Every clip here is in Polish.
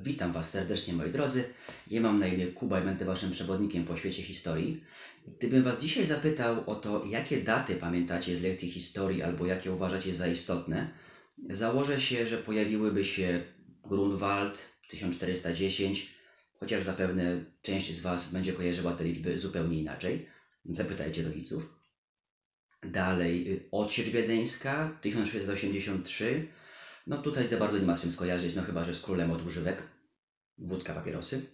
Witam Was serdecznie, moi drodzy. Ja mam na imię Kuba i będę Waszym przewodnikiem po świecie historii. Gdybym Was dzisiaj zapytał o to, jakie daty pamiętacie z lekcji historii albo jakie uważacie za istotne, założę się, że pojawiłyby się Grunwald 1410, chociaż zapewne część z Was będzie kojarzyła te liczby zupełnie inaczej. Zapytajcie rodziców. Dalej Odsiecz Wiedeńska 1683. No tutaj za bardzo nie ma z czym skojarzyć, no chyba że z królem od używek. Wódka, papierosy.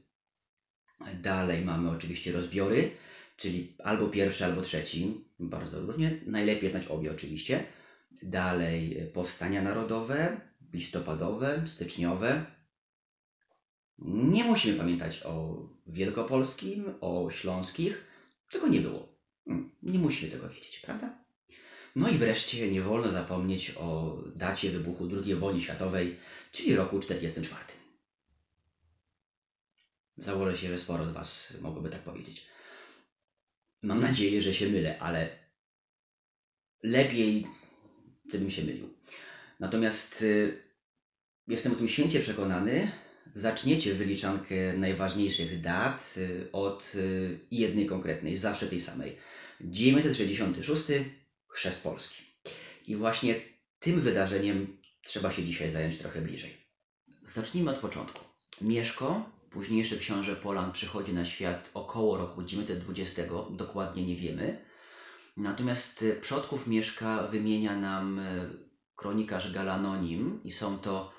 Dalej mamy oczywiście rozbiory, czyli albo pierwszy, albo trzeci. Bardzo różnie. Najlepiej znać obie oczywiście. Dalej powstania narodowe, listopadowe, styczniowe. Nie musimy pamiętać o wielkopolskim, o śląskich. Tego nie było. Nie musimy tego wiedzieć, prawda? No i wreszcie nie wolno zapomnieć o dacie wybuchu II wojny światowej, czyli roku 1944. Założę się, że sporo z Was mogłoby tak powiedzieć. Mam nadzieję, że się mylę, ale lepiej, gdybym się mylił. Natomiast jestem o tym święcie przekonany. Zaczniecie wyliczankę najważniejszych dat od jednej konkretnej, zawsze tej samej. 966, chrzest Polski. I właśnie tym wydarzeniem trzeba się dzisiaj zająć trochę bliżej. Zacznijmy od początku. Mieszko, późniejszy książę Polan, przychodzi na świat około roku 920, dokładnie nie wiemy. Natomiast przodków Mieszka wymienia nam kronikarz Galanonim i są to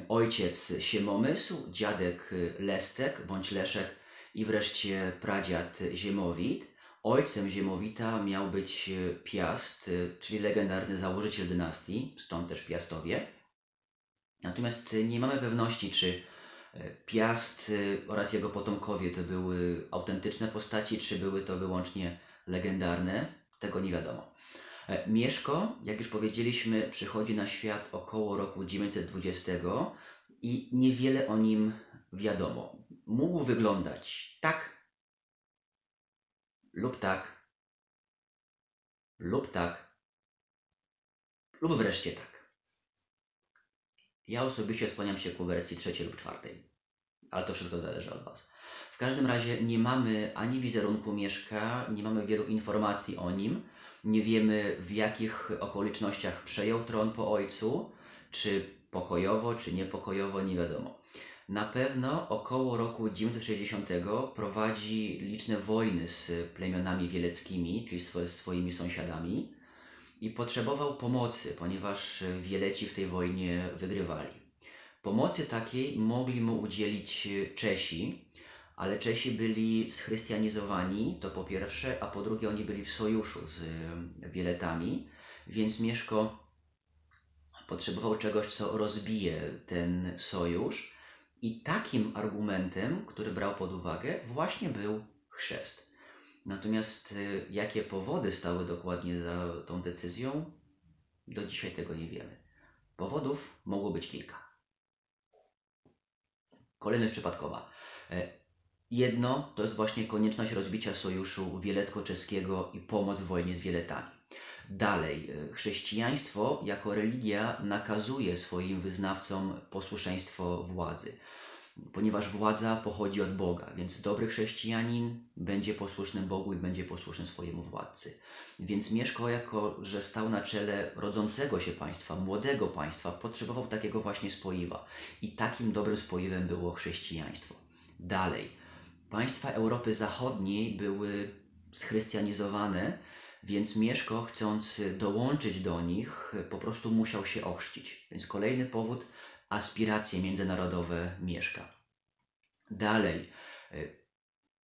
ojciec Siemomysł, dziadek Lestek bądź Leszek i wreszcie pradziad Ziemowit. Ojcem Ziemowita miał być Piast, czyli legendarny założyciel dynastii, stąd też Piastowie. Natomiast nie mamy pewności, czy Piast oraz jego potomkowie to były autentyczne postaci, czy były to wyłącznie legendarne. Tego nie wiadomo. Mieszko, jak już powiedzieliśmy, przychodzi na świat około roku 920 i niewiele o nim wiadomo. Mógł wyglądać tak, lub tak, lub tak, lub wreszcie tak. Ja osobiście skłaniam się ku wersji trzeciej lub czwartej, ale to wszystko zależy od Was. W każdym razie nie mamy ani wizerunku Mieszka, nie mamy wielu informacji o nim, nie wiemy w jakich okolicznościach przejął tron po ojcu, czy pokojowo, czy niepokojowo, nie wiadomo. Na pewno około roku 960 prowadzi liczne wojny z plemionami wieleckimi, czyli swoimi sąsiadami i potrzebował pomocy, ponieważ Wieleci w tej wojnie wygrywali. Pomocy takiej mogli mu udzielić Czesi, ale Czesi byli schrystianizowani, to po pierwsze, a po drugie oni byli w sojuszu z Wieletami, więc Mieszko potrzebował czegoś, co rozbije ten sojusz i takim argumentem, który brał pod uwagę, właśnie był chrzest. Natomiast jakie powody stały dokładnie za tą decyzją, do dzisiaj tego nie wiemy. Powodów mogło być kilka. Kolejność przypadkowa. Jedno to jest właśnie konieczność rozbicia sojuszu wielecko-czeskiego i pomoc w wojnie z Wieletami. Dalej, chrześcijaństwo jako religia nakazuje swoim wyznawcom posłuszeństwo władzy, ponieważ władza pochodzi od Boga, więc dobry chrześcijanin będzie posłuszny Bogu i będzie posłuszny swojemu władcy. Więc Mieszko, jako że stał na czele rodzącego się państwa, młodego państwa, potrzebował takiego właśnie spoiwa. I takim dobrym spoiwem było chrześcijaństwo. Dalej, państwa Europy Zachodniej były schrystianizowane, więc Mieszko, chcąc dołączyć do nich, po prostu musiał się ochrzcić. Więc kolejny powód, aspiracje międzynarodowe Mieszka. Dalej,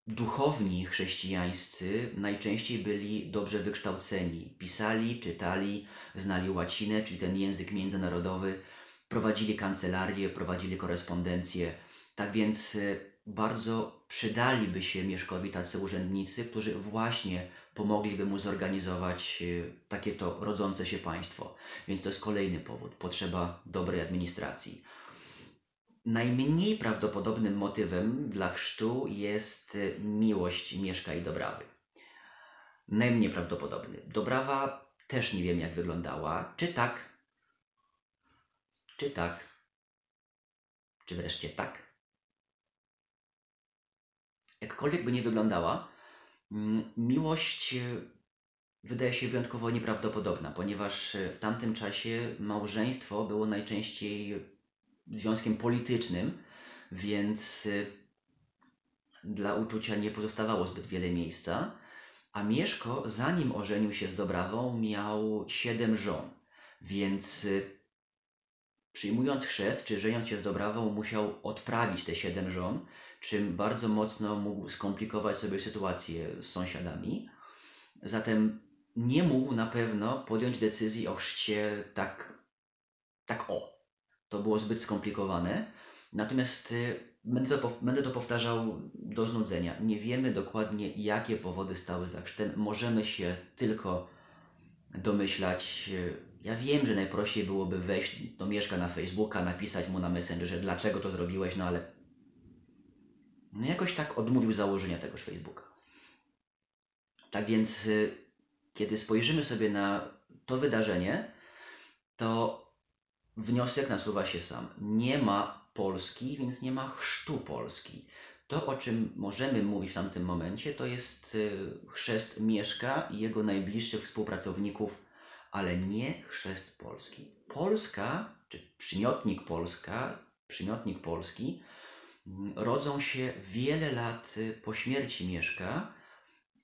duchowni chrześcijańscy najczęściej byli dobrze wykształceni. Pisali, czytali, znali łacinę, czyli ten język międzynarodowy, prowadzili kancelarię, prowadzili korespondencję. Tak więc bardzo przydaliby się Mieszkowi tacy urzędnicy, którzy właśnie pomogliby mu zorganizować takie to rodzące się państwo. Więc to jest kolejny powód, potrzeba dobrej administracji. Najmniej prawdopodobnym motywem dla chrztu jest miłość Mieszka i Dobrawy. Najmniej prawdopodobny. Dobrawa też nie wiem, jak wyglądała. Czy tak, czy wreszcie tak. jakkolwiek by nie wyglądała, miłość wydaje się wyjątkowo nieprawdopodobna, ponieważ w tamtym czasie małżeństwo było najczęściej związkiem politycznym, więc dla uczucia nie pozostawało zbyt wiele miejsca, a Mieszko, zanim ożenił się z Dobrawą, miał 7 żon, więc przyjmując chrzest, czy żeniąc się z Dobrawą, musiał odprawić te 7 żon, czym bardzo mocno mógł skomplikować sobie sytuację z sąsiadami. Zatem nie mógł na pewno podjąć decyzji o chrzcie tak o. To było zbyt skomplikowane. Natomiast będę to powtarzał do znudzenia. Nie wiemy dokładnie, jakie powody stały za chrztem. Możemy się tylko domyślać. Ja wiem, że najprościej byłoby wejść do Mieszka na Facebooka, napisać mu na Messengerze, dlaczego to zrobiłeś, no ale jakoś tak odmówił założenia tegoż Facebooka. Tak więc, kiedy spojrzymy sobie na to wydarzenie, to wniosek nasuwa się sam. Nie ma Polski, więc nie ma chrztu Polski. To, o czym możemy mówić w tamtym momencie, to jest chrzest Mieszka i jego najbliższych współpracowników, ale nie chrzest Polski. Polska, czy przymiotnik Polski, rodzą się wiele lat po śmierci Mieszka,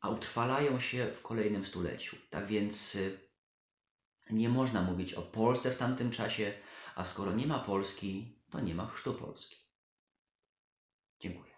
a utrwalają się w kolejnym stuleciu. Tak więc nie można mówić o Polsce w tamtym czasie, a skoro nie ma Polski, to nie ma chrztu Polski. Dziękuję.